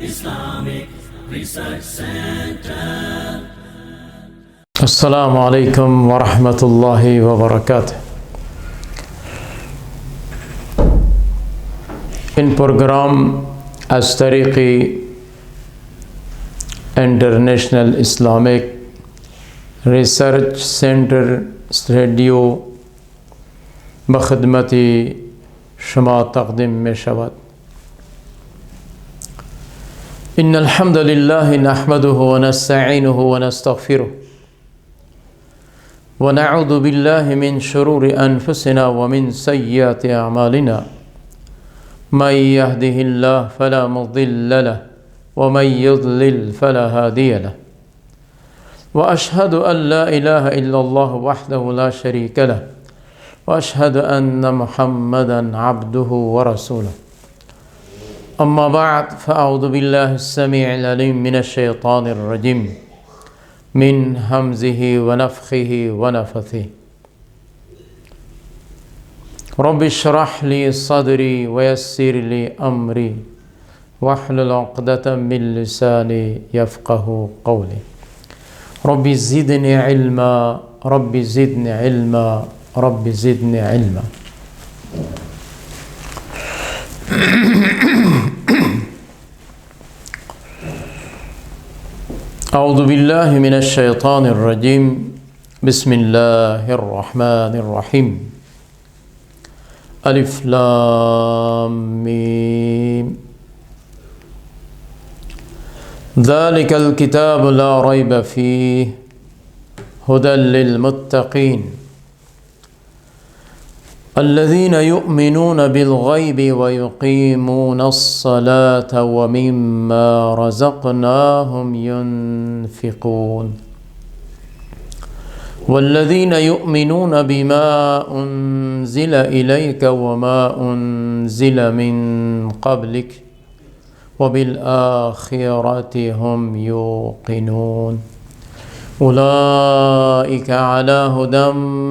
Islamic Research Center. السلام عليكم ورحمة الله وبركاته. این پروگرام از طریق انٹرنیشنل اسلامک ریسرچ سنٹر رادیو بخدمت شما تقدیم می شود. إن الحمد لله نحمده ونستعينه ونستغفره ونعوذ بالله من شرور أنفسنا ومن سيئات أعمالنا من يهده الله فلا مضل له ومن يضلل فلا هادي له وأشهد أن لا إله إلا الله وحده لا شريك له وأشهد أن محمدا عبده ورسوله. أما بعد فأعوذ بالله السميع العليم من الشيطان الرجيم من همزه ونفخه ونفثه. رب اشرح لي صدري ويسر لي أمري واحلل عقدة من لساني يفقه قولي. رب زدني علما رب زدني علما رب زدني علما. أعوذ بالله من الشيطان الرجيم. بسم الله الرحمن الرحيم. ألف لام ميم. ذلك الكتاب لا ريب فيه هدى للمتقين الذين يؤمنون بالغيب ويقيمون الصلاة ومما رزقناهم ينفقون والذين يؤمنون بما أنزل إليك وما أنزل من قبلك وبالآخرة هم يوقنون أولئك على هدى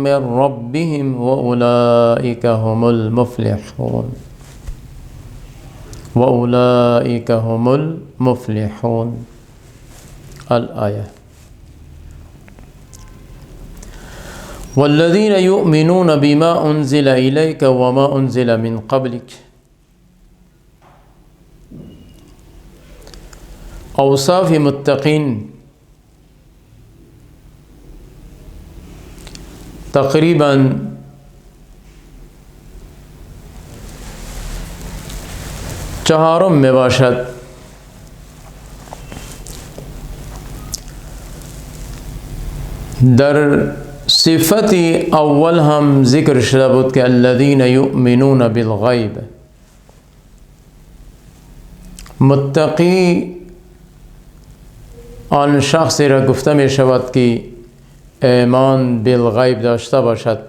من ربهم وأولئك هم المفلحون وأولئك هم المفلحون. الآية. والذين يؤمنون بما أنزل إليك وما أنزل من قبلك. اوصاف متقین تقریباً چهارم می باشد. در صفت اول هم ذکر شده بود که الذین یؤمنون بالغیب. متقی آن شخصی را گفته می شود که ایمان بالغیب داشته باشد.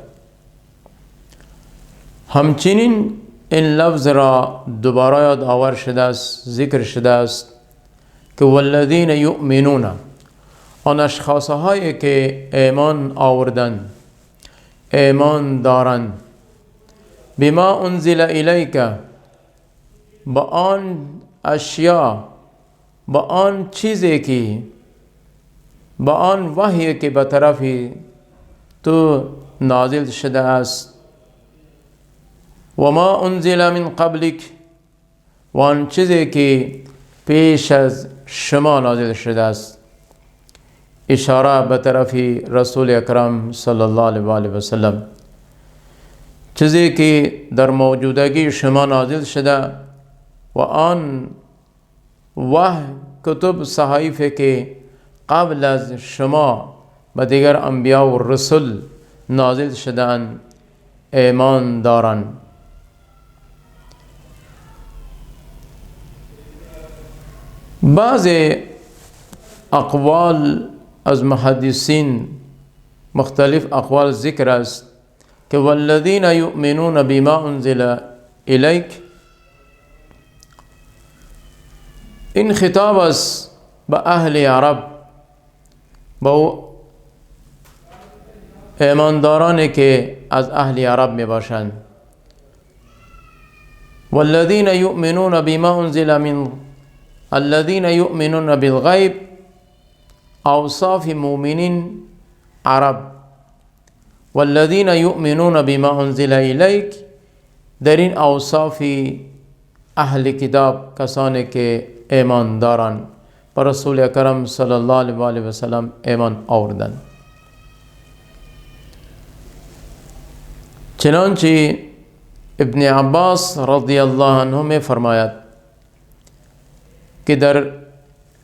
همچنین این لفظ را دوباره یاد آور شده است، ذکر شده است که والذین یؤمنون، آن اشخاص هایی که ایمان آوردن، ایمان دارند، بما انزل الیک، با آن اشیا، با آن چیزی که، با آن وحی که به طرف تو نازل شده است، و ما انزل من قبلک، و آن چیزی که پیش از شما نازل شده است. اشاره به طرف رسول اکرم صلی الله علیه و آله و سلم. چیزی که در موجودگی شما نازل شده و آن وحی کتب صحائف که قبل از شما به دیگر انبیاء و رسول نازل شدن ایمان دارند. بعض اقوال از محدثین مختلف اقوال ذکر است که والذین یؤمنون بما انزل الیک، این خطاب است به اهل عرب، با ایماندارانی که از اهل عرب می باشند. والذین یؤمنون بما انزل من الذین یؤمنون بالغیب، اوصاف مؤمنین عرب. والذین یؤمنون بما انزل الیک، در این اوصاف اهل کتاب کسانی که ایمان دارند بر رسول اکرم صلی الله علیه و آله و سلم ایمان آوردند. چنانچه ابن عباس رضی الله عنه می فرماید که در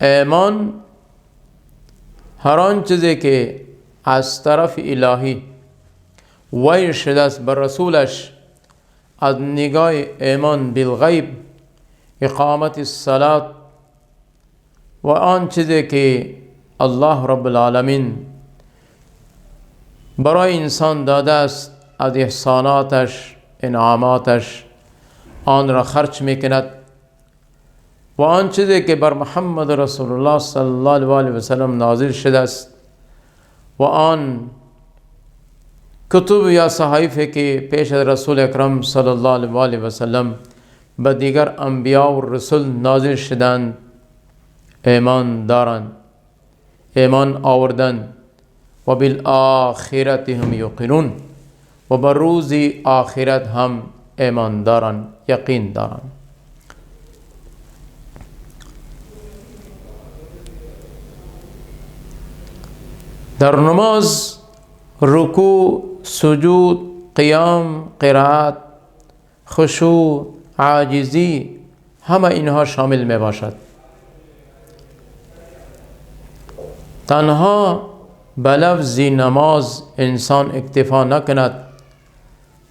ایمان هر آن چیزی که از طرف الهی وحی شده است بر رسولش از نگاه ایمان بالغیب، اقامت الصلاة و آن چیزی که الله رب العالمین برای انسان داده است از احساناتش، انعاماتش، آن را خرج میکند و آن چیزی که بر محمد رسول الله صلی الله علیه و سلم نازل شده است و آن کتب یا صحایفی که پیش از رسول اکرم صلی الله علیه و سلم به دیگر انبیا و رسول نازل شدند ایمان دارند، ایمان آوردند. و بالآخرت هم یوقنون، و بر روز آخرت هم ایمان دارند، یقین دارند. در نماز رکوع، سجود، قیام، قرائت، خشوع، عاجزی، همه اینها شامل می باشد. تنها به لفظ نماز انسان اکتفا نکند،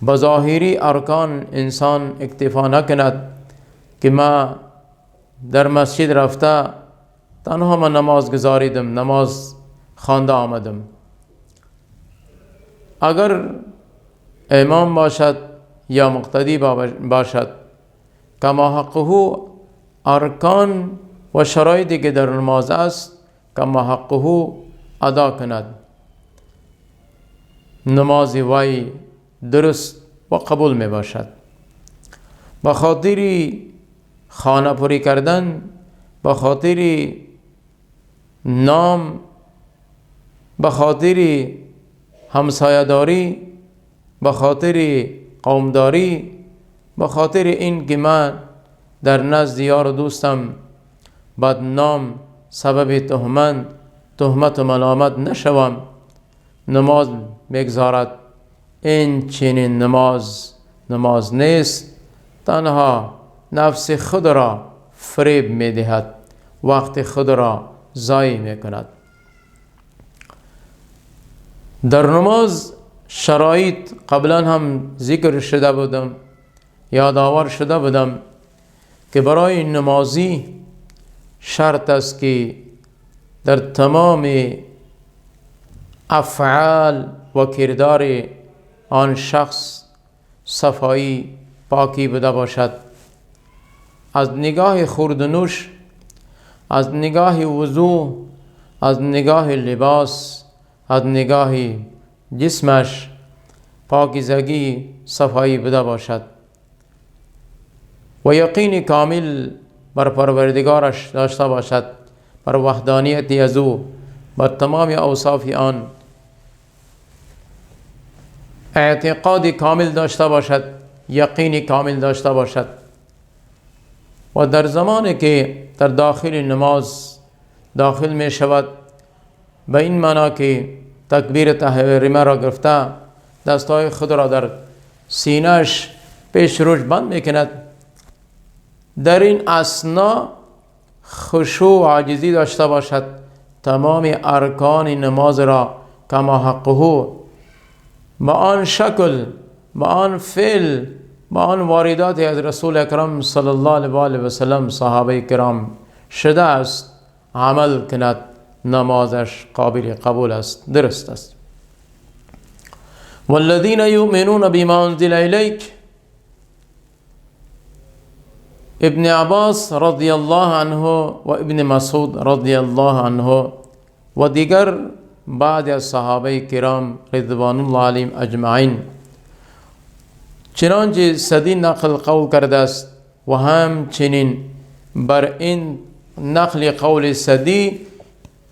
به ظاهری ارکان انسان اکتفا نکند که ما در مسجد رفته تنها من نماز گزاریدم، نماز خوانده آمدم. اگر امام باشد یا مقتدی باشد، کما حقه ارکان و شرایطی که در نماز است کما حقه ادا کند، نماز وی درست و قبول می باشد. به خاطر خانه پوری کردن، به خاطر نام، به خاطر همسایه‌داری، به خاطر قومداری، به خاطر این که من در نزد یار و دوستم بدنام، سبب تهمت و ملامت نشوم، نماز میگذارد. این چنین نماز نیست، تنها نفس خود را فریب میدهد، وقت خود را ضایع میکند. در نماز شرایط قبلا هم ذکر شده بودم، یادآور شده بودم که برای نمازی شرط است که در تمام افعال و کردار آن شخص صفایی، پاکی بوده باشد. از نگاه خورد و نوش، از نگاه وضو، از نگاه لباس، از نگاه جسمش پاکیزگی، صفایی بوده باشد و یقین کامل بر پروردگارش داشته باشد، بر وحدانیت از او، بر تمام اوصاف آن اعتقاد کامل داشته باشد، یقین کامل داشته باشد. و در زمانی که در داخل نماز داخل می شود، به این معنا که تکبیر تحریمه را گرفته، دستای خود را در سینه‌اش پیش روش بند میکند، در این اثنا خشوع و عاجزی داشته باشد، تمام ارکان نماز را کما حقه با آن شکل، با آن فعل، با آن واردات از رسول اکرم صلی الله علیه و سلم صحابه کرام شده است عمل کند، نمازش قابل قبول است، درست است. والذین یؤمنون بما انزل الیک، ابن عباس رضی الله عنه و ابن مسعود رضی الله عنه و دیگر بعد از صحابه کرام رضوان الله علیهم اجمعین چنانچه سدی نقل قول کرده است و همچنین بر این نقل قول سدی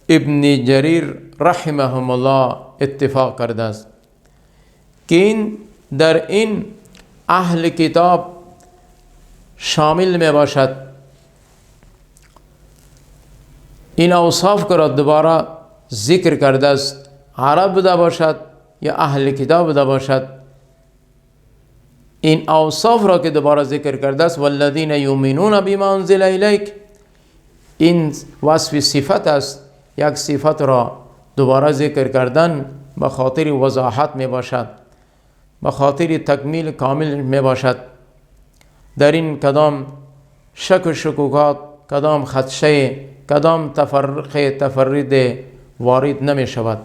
ابن جریر رحمهم الله اتفاق کرده است که این در این اهل کتاب شامل می باشد. این اوصاف که را دوباره ذکر کرده است، عرب بوده باشد یا اهل کتاب بوده باشد، این اوصاف را که دوباره ذکر کرده است والذین یؤمنون بما انزل الیک، این وصف صفت است. یک صفت را دوباره ذکر کردن به خاطر وضاحت می باشد، به خاطر تکمیل کامل می باشد. در این کدام شک و شکوکات، کدام خدشه، کدام تفرد وارد نمی شود.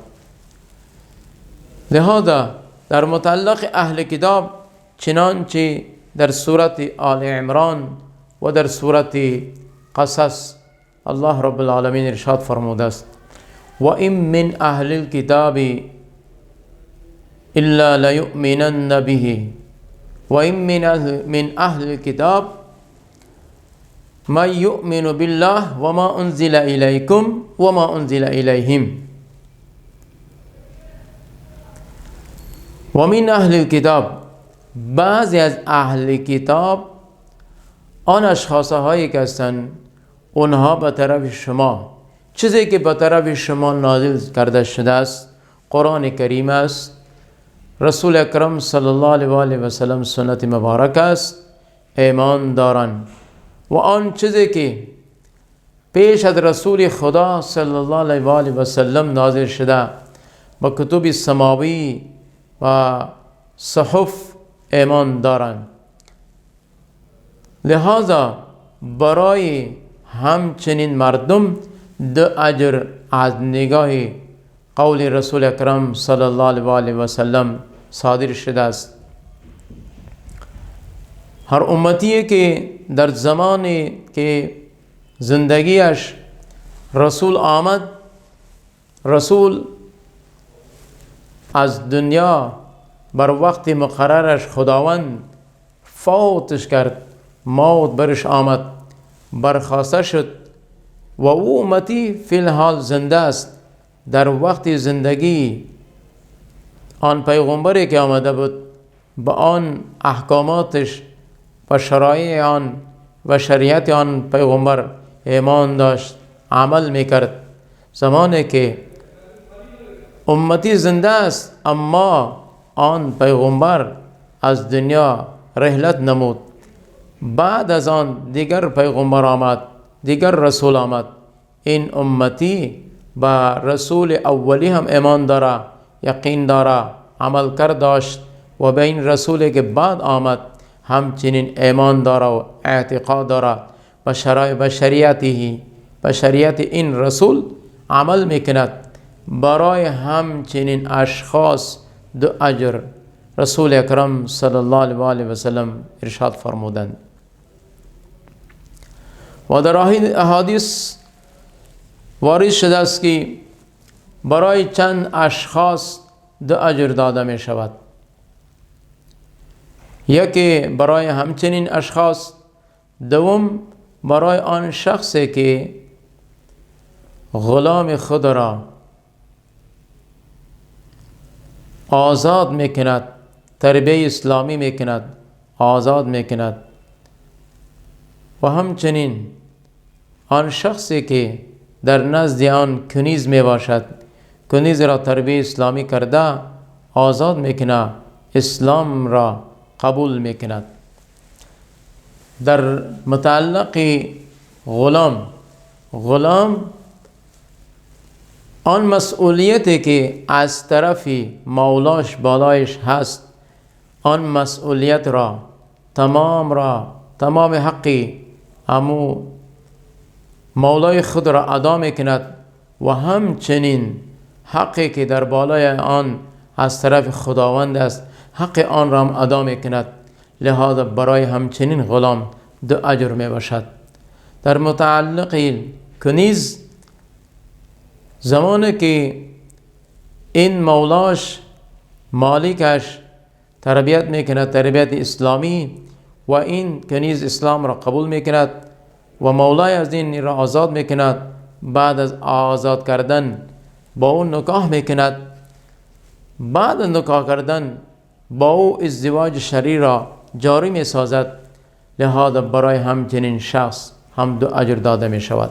لہذا در متعلق اهل کتاب چنانچه در سورة آل عمران و در سورة قصص الله رب العالمین ارشاد فرموده است و این من اهل الكتاب الا لیؤمنن به و این من اهل الكتاب من یؤمن بالله و ما انزل الیکم و ما انزل الیهم. و من اهل الكتاب، بعضی از اهل کتاب آن اشخاص هایی که هستند اونها به طرف شما، چیزی که به طرف شما نازل کرده شده است قرآن کریم است، رسول اکرم صلی الله علیه و آله و سلم سنت مبارک است، ایمان دارند. و آن چیزی که پیش از رسول خدا صلی الله علیه و آله و سلم نازل شده با کتب سماوی و صحف ایمان دارند. لہذا برای همچنین مردم دو اجر از نگاه قول رسول اکرم صلی الله علیه و آله و سلم صادر شده است. هر امتی که در زمانی که زندگیش رسول آمد، رسول از دنیا بر وقت مقررش خداوند فوتش کرد، موت برش آمد، برخاسته شد و او امتی فی الحال زنده است. در وقت زندگی آن پیغمبری که آمده بود با آن احکاماتش و شرایع آن و شریعت آن پیغمبر ایمان داشت، عمل میکرد. زمانی که امتی زنده است اما آن پیغمبر از دنیا رحلت نمود، بعد از آن دیگر پیغمبر آمد، دیگر رسول آمد، این امتی با رسول اولی هم ایمان داره، یقین داره، عمل کرد داشت و به این رسولی که بعد آمد همچنین ایمان داره و اعتقاد داره و شریعت این رسول عمل میکند. برای همچنین اشخاص دو اجر رسول اکرم صلی الله علیه و آله و سلم ارشاد فرمودند. و در احادیث وارد شده است که برای چند اشخاص دو اجر داده می شود. یکی برای همچنین اشخاص، دوم برای آن شخصی که غلام خود را آزاد میکند، تربیت اسلامی میکند، آزاد میکند. و همچنین آن شخصی که در نزد آن کنیز می باشد، کنیز را تربیت اسلامی کرده آزاد میکند، اسلام را قبول میکند. در متعلق غلام آن مسئولیتی که از طرف مولاش بالایش هست، آن مسئولیت را تمام حقی امو مولای خود را ادا میکند و همچنین حقی که در بالای آن از طرف خداوند است حق آن را هم ادا میکند. لہذا برای همچنین غلام دو اجر می باشد. در متعلق کنیز، زمانی که این مولاش مالکش تربیت میکند تربیت اسلامی و این کنیز اسلام را قبول میکند و مولای از دین را آزاد میکند، بعد از آزاد کردن با او نکاح میکند، بعد از نکاح کردن با او ازدواج شرعی را جاری میسازد، لهذا برای همچنین شخص هم دو اجر داده می شود.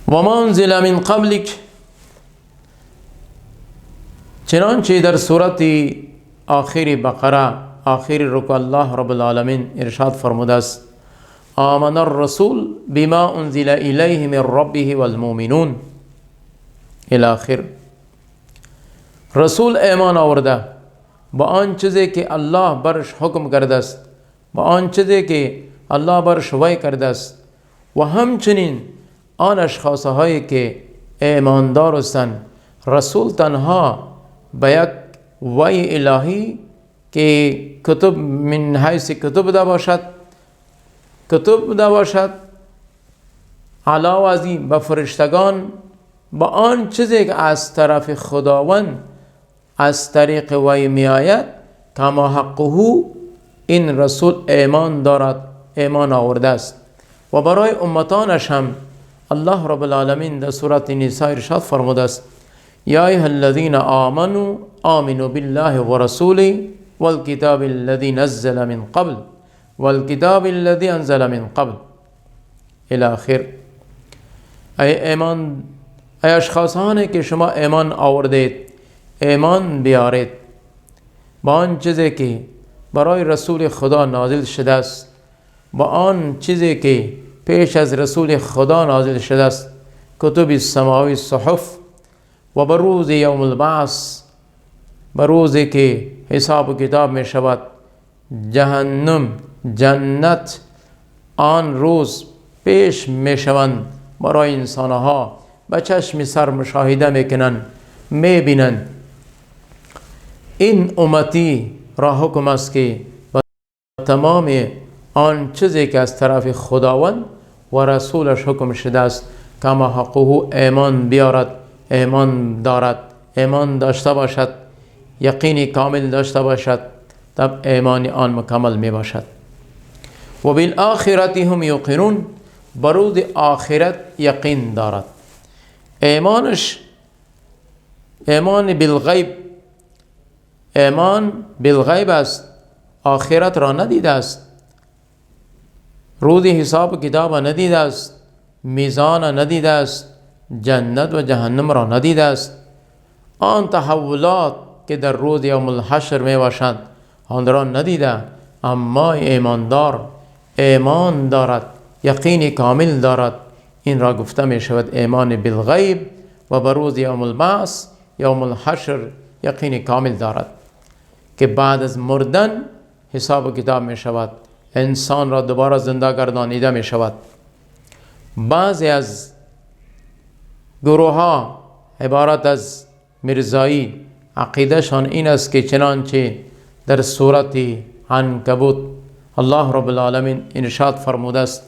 و ما انزل من قبلک، چنانچه در سورت آخر بقره آخر رکوع الله رب العالمین ارشاد فرموده است: آمن الرسول بما انزل الیه من ربه والمؤمنون الی آخر. رسول ایمان آورده با آن چیزی که الله برش حکم کرده است، با آن چیزی که الله برش وحی کرده است، و همچنین آن اشخاص هایی که ایماندار هستند. رسول تنها به یک وحی الهی که کتب من حیث کتب ده باشد، علاوه از این به فرشتگان، با آن چیزی که از طرف خداوند از طریق وحی می آید، کما حقه، این رسول ایمان دارد، ایمان آورده است. و برای امتانش هم الله رب العالمین در سورت نساء ارشاد فرموده است: یا ایها الذین آمنوا آمنوا بالله و رسوله والکتاب الذی نزل من قبل والکتاب الذی انزل من قبل الی آخر. ای اشخاصانی که شما ایمان آوردید، ایمان بیارید با آن چیزی که برای رسول خدا نازل شده است، با آن چیزی که پیش از رسول خدا نازل شده است، کتب سماوی، صحف، و بر روز یوم البعث، بر روزی که حساب و کتاب می شود، جهنم، جنت آن روز پیش می شوند برای انسانها، به چشم سر مشاهده می کنند، می بینند. این امتی را حکم است که با تمام آن چیزی که از طرف خداوند و رسولش حکم شده است، کما حقه ایمان بیارد، ایمان دارد، ایمان داشته باشد، یقینی کامل داشته باشد، تب ایمان آن مکمل می باشد. و بالآخرت هم یوقنون، برود آخرت یقین دارد. ایمانش ایمان بالغیب، ایمان بالغیب است، آخرت را ندیده است، روز حساب و کتاب ندیده است، میزان ندیده است، جنت و جهنم را ندیده است. آن تحولات که در روز یوم الحشر می باشند آن را ندیده، اما ایماندار ایمان دارد، یقین کامل دارد. این را گفته می شود ایمان بالغیب، و بر روز یوم البعث، یوم الحشر یقین کامل دارد که بعد از مردن حساب و کتاب می شود، انسان را دوباره زنده گردانیده می شود. بعضی از گروه ها عبارت از مرزایی عقیدهشان این است که چنانچه در سورت عنکبوت الله رب العالمین ارشاد فرموده است: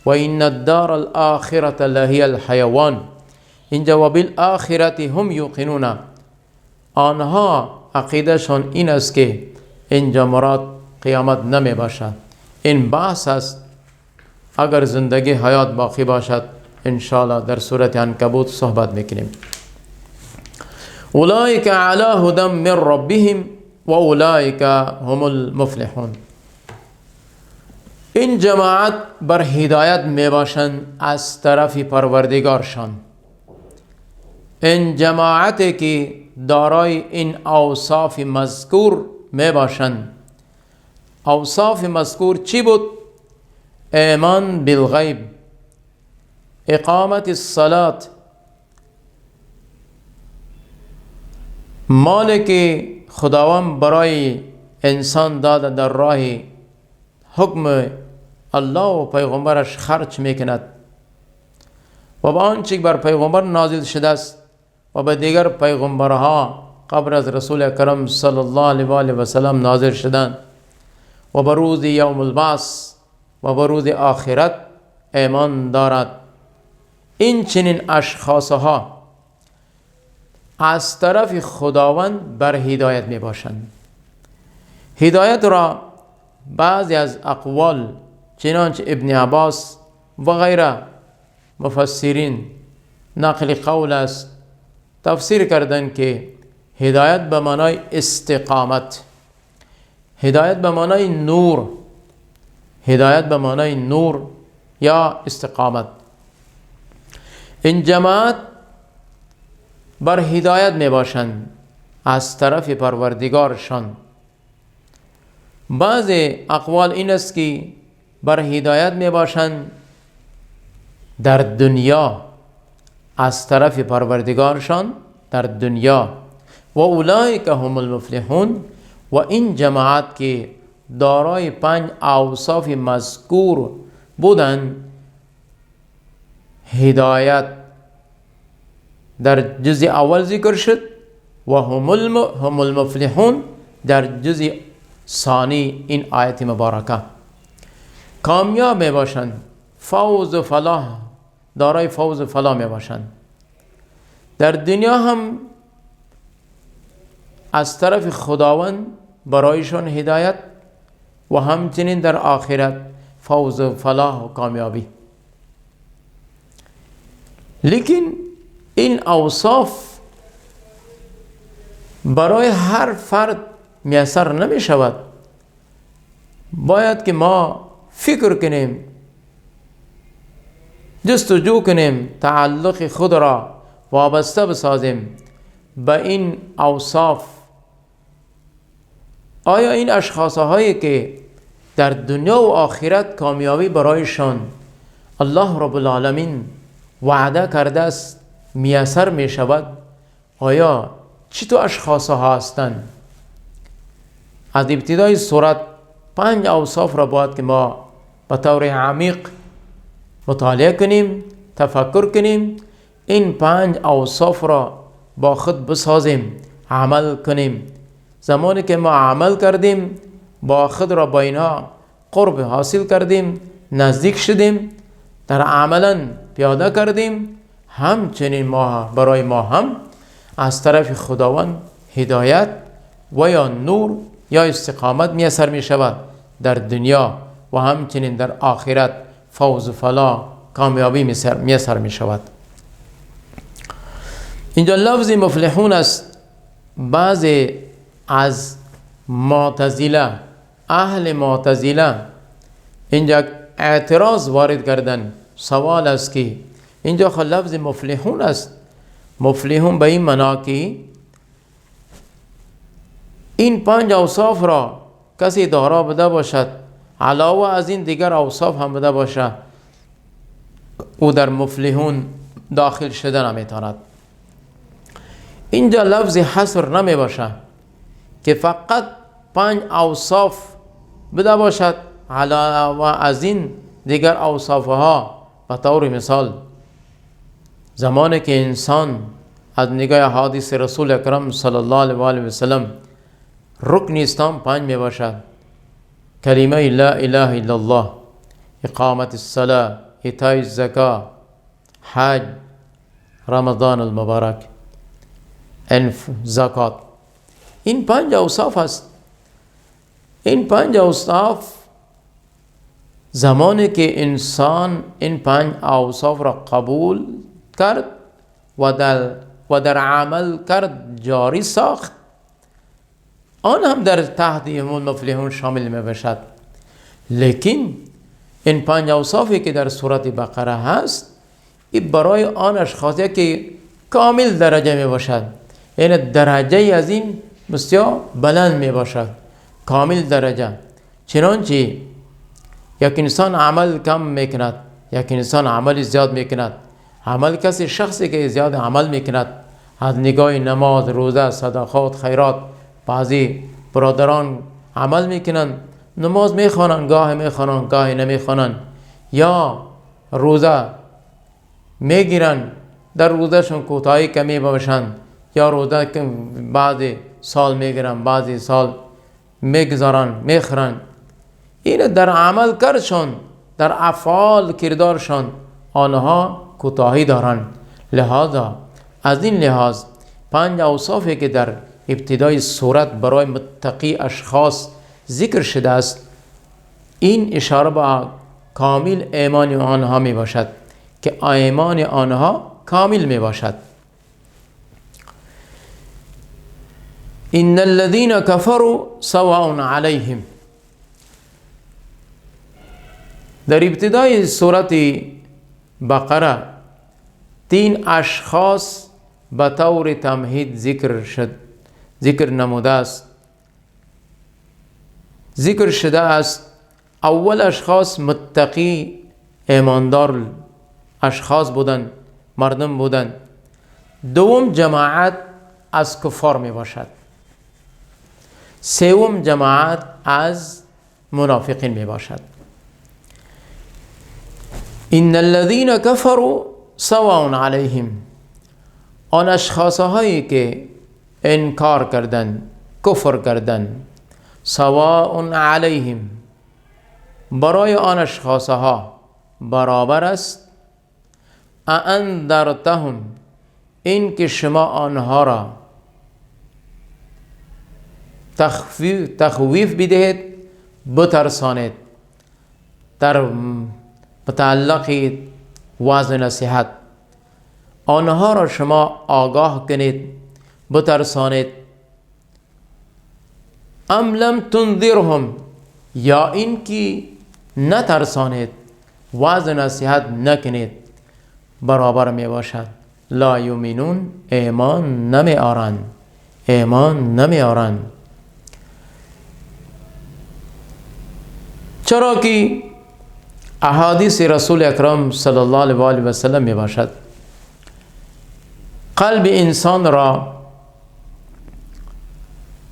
و این الدار الاخرة لهی الحیوان، اینجا و بالآخرت هم یوقنون، آنها عقیدهشان این است که اینجا مراد قیامت نمی باشد، این بحث است. اگر زندگی حیات باقی باشد انشاءالله در سورت عنکبوت صحبت میکنیم. اولئک علی هدی من ربهم و اولئک هم المفلحون. این جماعت بر هدایت می باشند از طرف پروردگارشان. این جماعتی که دارای این اوصاف مذکور می باشند. اوصاف مذکور چی بود؟ ایمان بالغیب، اقامت الصلاة، مالی که خداوند برای انسان داده در راه حکم الله و پیغمبرش خرج میکند، و با آنچه بر پیغمبر نازل شده است و به دیگر پیغمبرها قبل از رسول اکرم صلی الله علیه و سلم نازل شدند، و بر روز یوم البعث و بر روز آخرت ایمان دارد. این چنین اشخاصها از طرف خداوند بر هدایت می باشند. هدایت را بعضی از اقوال چنانچه ابن عباس و غیره مفسرین نقل قول است تفسیر کردن که هدایت به معنای استقامت، هدایت به معنای نور، هدایت به معنای نور یا استقامت. این جماعت بر هدایت می باشند از طرف پروردگارشان. بعض اقوال این است که بر هدایت می باشند در دنیا از طرف پروردگارشان در دنیا. و اولئک هم المفلحون. و این جماعت که دارای 5 اوصاف مذکور بودند، هدایت در جزء اول ذکر شد و هم المفلحون در جزء ثانی این آیت مبارکه. کامیاب می باشند، فوز و فلاح، دارای فوز و فلاح می باشند. در دنیا هم از طرف خداوند برایشان هدایت و همچنین در آخرت فوز و فلاح و کامیابی. لیکن این اوصاف برای هر فرد میسر نمی شود. باید که ما فکر کنیم، جستجو کنیم، تعلق خود را وابسته بسازیم به این اوصاف. آیا این اشخاصهایی که در دنیا و آخرت کامیابی برایشان الله رب العالمین وعده کرده است میسر می شود؟ آیا چی تو اشخاصها هستند؟ از ابتدای سورت 5 اوصاف را باید که ما به طور عمیق مطالعه کنیم، تفکر کنیم، این 5 اوصاف را با خود بسازیم، عمل کنیم. زمانی که ما عمل کردیم، با خود را با اینها قرب حاصل کردیم، نزدیک شدیم، در عملا پیاده کردیم، همچنین ما برای ما هم از طرف خداوند هدایت و یا نور یا استقامت میسر می شود در دنیا و همچنین در آخرت فوز و فلاح کامیابی میسر می شود. اینجا لفظ مفلحون است. بعضی از معتزله، اهل معتزله اینجا اعتراض وارد کردن. سوال است که اینجا لفظ مفلحون است، مفلحون به این معنا که این 5 اوصاف را کسی دارا بده باشد، علاوه از این دیگر اوصاف هم بده باشد، او در مفلحون داخل شده نمیتواند. اینجا لفظ حصر نمی باشد که فقط 5 اوصاف بده باشد، علاوه از این دیگر اوصافها. به طور مثال زمانی که انسان از نگاه حدیث رسول اکرم صلی الله علیه و آله و سلم رکن اسلام 5 می باشد: کلمه لا اله الا الله، اقامت الصلاة، ایتای الزکات، حج، رمضان المبارک، زکات. این 5 اوصاف است. این 5 اوصاف زمانی که انسان این 5 اوصاف را قبول کرد و در عمل کرد، جاری ساخت، آن هم در تحت هم المفلحون شامل می باشد. لیکن این 5 اوصافی که در سورت بقره هست، این برای آن اشخاصی که کامل درجه می باشد، یعنی درجه از این بسیار بلند می باشد، کامل درجه. چنانچه یک انسان عمل کم میکند، یک انسان عمل زیاد میکند. عمل کسی شخصی که زیاد عمل میکند، از نگاه نماز، روزه، صدقات، خیرات. بعضی برادران عمل میکنند، نماز میخوانند، گاه میخوانند، گاه نمیخوانند، یا روزه میگیرند، در روزهشون کوتاهی کمی باشند، یا روزه که بعضی سال میگیرند، بعضی سال میگذارند، میخورند. این در عمل کردشان، در افعال کردارشان آنها کوتاهی دارند. لہذا از این لحاظ 5 اوصافی که در ابتدای سورت برای متقی اشخاص ذکر شده است، این اشاره به کامل ایمان آنها می باشد که ایمان آنها کامل می باشد. ان الذين كفروا سواء عليهم. در ابتدای سورت بقره 3 اشخاص به طور تمهید ذکر نموده است. ذکر شده است اول اشخاص متقی ایماندار اشخاص بودند، مردم بودند. دوم جماعت از کفار می باشد. سوم جماعت از منافقین می باشد. ان الذين كفروا سواء عليهم. آن اشخاص هایی که انکار کردند، کفر کردند، سواء علیهم، برای آن اشخاص ها برابر است. انذرتهم، این که شما آنها را تخویف بدهید، بترسانید. در متعلق وعظ نصیحت آنها را شما آگاه کنید، بترسانید. ام لم تنذرهم، یا این که نترسانید، وعظ نصیحت نکنید، برابر می باشد. لا یؤمنون، ایمان نمی آرند، ایمان نمی آرند. چرا که احادیث رسول اکرم صلی الله علیه و آله و سلم می باشد قلب انسان را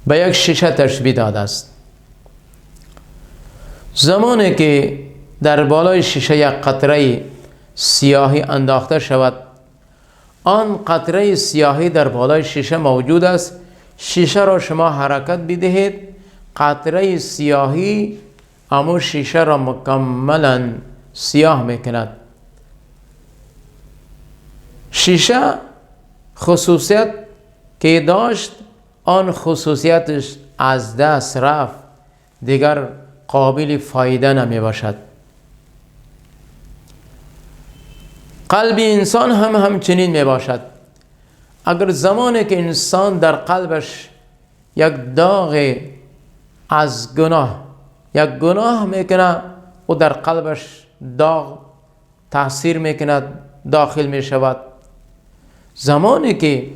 به یک شیشه تشبیه داده است. زمانی که در بالای شیشه یک قطره سیاهی انداخته شود، آن قطره سیاهی در بالای شیشه موجود است. شیشه را شما حرکت بدهید، قطره سیاهی اما شیشه را مکملا سیاه میکند. شیشه خصوصیت که داشت، آن خصوصیتش از دست رفت، دیگر قابل فایده نمی باشد. قلب انسان هم همچنین می باشد. اگر زمانی که انسان در قلبش یک داغ از یک گناه میکنه و در قلبش داغ تاثیر میکند، داخل میشود. زمانی که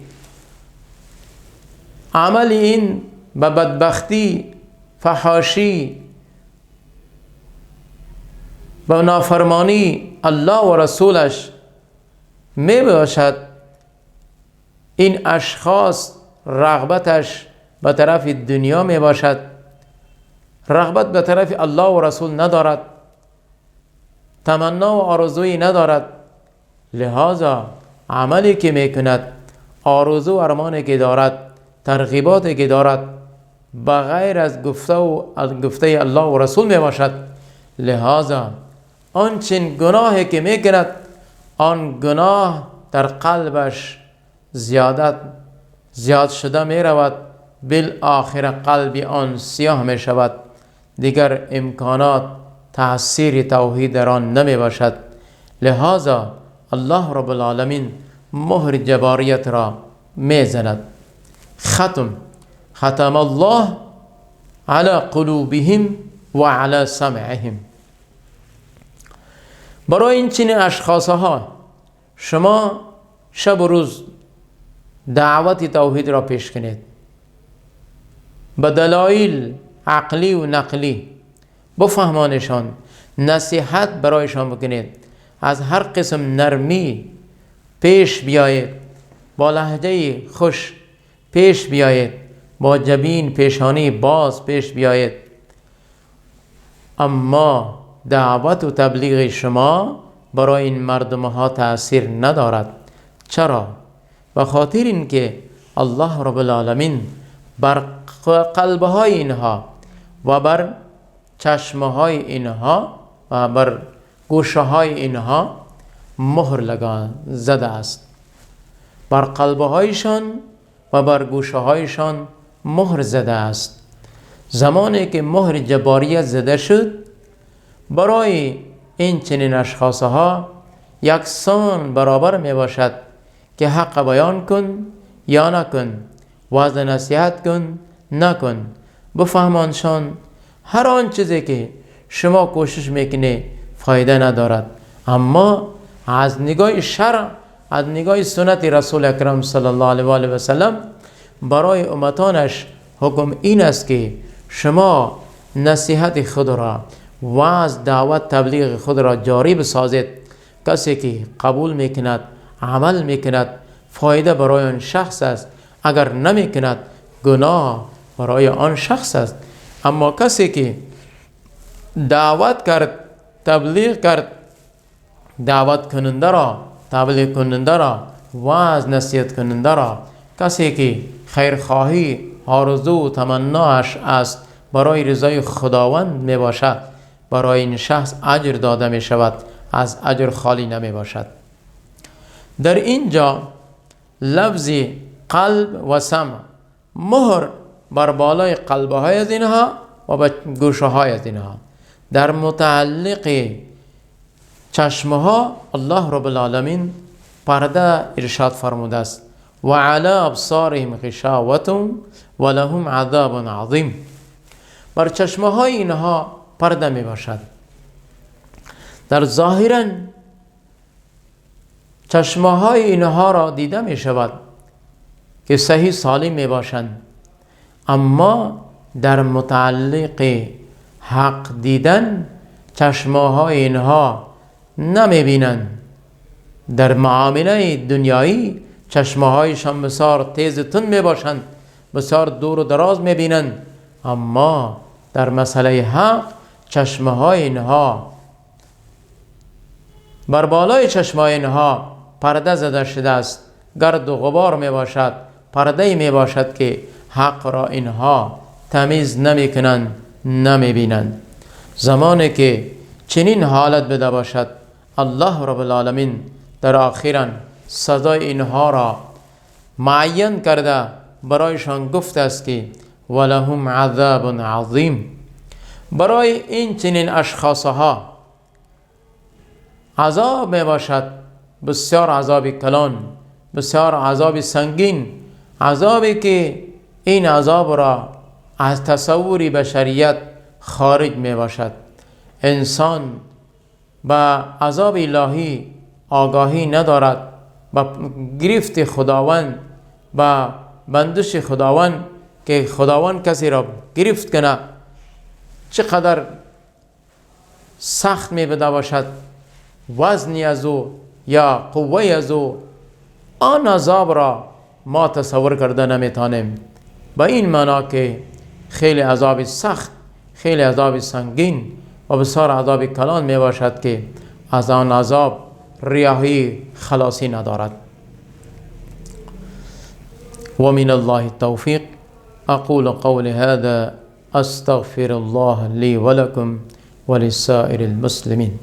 عمل این به بدبختی، فحاشی، به نافرمانی الله و رسولش می باشد، این اشخاص رغبتش به طرف دنیا می باشد، رغبت به طرف الله و رسول ندارد، تمنا و آرزویی ندارد. لہذا عملی که می کند، آرزو و ارمانی که دارد، ترغیباتی که دارد، بغیر از گفته الله و رسول می باشد. لہذا آنچین گناهی که می کند، آن گناه در قلبش زیاد شده می رود، بالآخر قلب آن سیاه می شود، دیگر امکانات تأثیر توحید در آن نمی باشد. لہذا الله رب العالمین مهر جباریت را می زند. ختم الله على قلوبهم و على سمعهم. برای این چنین اشخاصها شما شب و روز دعوت توحید را پیش کنید، به دلایل عقلی و نقلی بفهمانشان، نصیحت برایشان بکنید، از هر قسم نرمی پیش بیایید، با لهجه خوش پیش بیایید، با جبین پیشانی باز پیش بیایید. اما دعوت و تبلیغ شما برای این مردم ها تأثیر ندارد. چرا؟ به خاطر اینکه الله رب العالمین بر قلبهای اینها و بر چشمهای اینها و بر گوشهای اینها مهر زده است. بر قلبهایشان و بر گوشهایشان مهر زده است. زمانی که مهر جباریت زده شد، برای این چنین اشخاصها یکسان برابر می باشد که حق بیان کن یا نکن، وعظ نصیحت کن نکن، بفهمانشان هر آن چیزی که شما کوشش میکنی فایده ندارد. اما از نگاه شرع، از نگاه سنت رسول اکرم صلی الله علیه و آله و سلم برای امتانش حکم این است که شما نصیحت خود را، وعظ، دعوت، تبلیغ خود را جاری بسازید. کسی که قبول میکند، عمل میکند، فایده برای آن شخص است، اگر نمیکند گناه برای آن شخص است. اما کسی که دعوت کرد، تبلیغ کرد، دعوت کننده را، تبلیغ کننده را، وعظ نصیحت کننده را، کسی که خیرخواهی آرزو و تمناش است برای رضای خداوند می باشد، برای این شخص اجر داده می شود، از اجر خالی نمی باشد. در اینجا لفظ قلب و سمع، مهر بر بالای قلبهای از اینها و بر گوشهای از اینها. در متعلق چشمها الله رب العالمین پرده ارشاد فرموده است: و علی ابصارهم غشاوة و لهم عذاب عظیم. بر چشمهای اینها پرده می باشد. در ظاهرا چشمهای اینها را دیده می شود که صحیح سالم می باشند، اما در متعلق حق دیدن چشمهای اینها نمی بینند. در معامله دنیایی چشمهایشان بسیار تیز تند می باشند، بسیار دور و دراز می بینند، اما در مسئله حق چشمهای اینها، بر بالای چشمهای اینها پرده زده شده است، گرد و غبار می باشد، پرده می باشد که حق را اینها تمیز نمی کنند، نمی بینند. زمانی که چنین حالت بده باشد، الله رب العالمین در آخرا سزای اینها را معین کرده برایشان گفته است که ولهم عذاب عظیم. برای این چنین اشخاصها عذاب می باشد، بسیار عذاب کلان، بسیار عذاب سنگین، عذابی که این عذاب را از تصور بشریت خارج می باشد. انسان با عذاب الهی آگاهی ندارد، با گرفت خداوند، با بندش خداوند که خداوند کسی را گرفت کنه چقدر سخت می بده باشد، وزنی از او یا قوه از او، آن عذاب را ما تصور کرده نمیتانیم. با این معنا که خیلی عذاب سخت، خیلی عذاب سنگین و بسیار عذاب کلان می باشد که از آن عذاب ریاهی خلاصی ندارد. و من الله التوفیق. اقول قول هذا استغفر الله لي ولكم ولسائر المسلمين.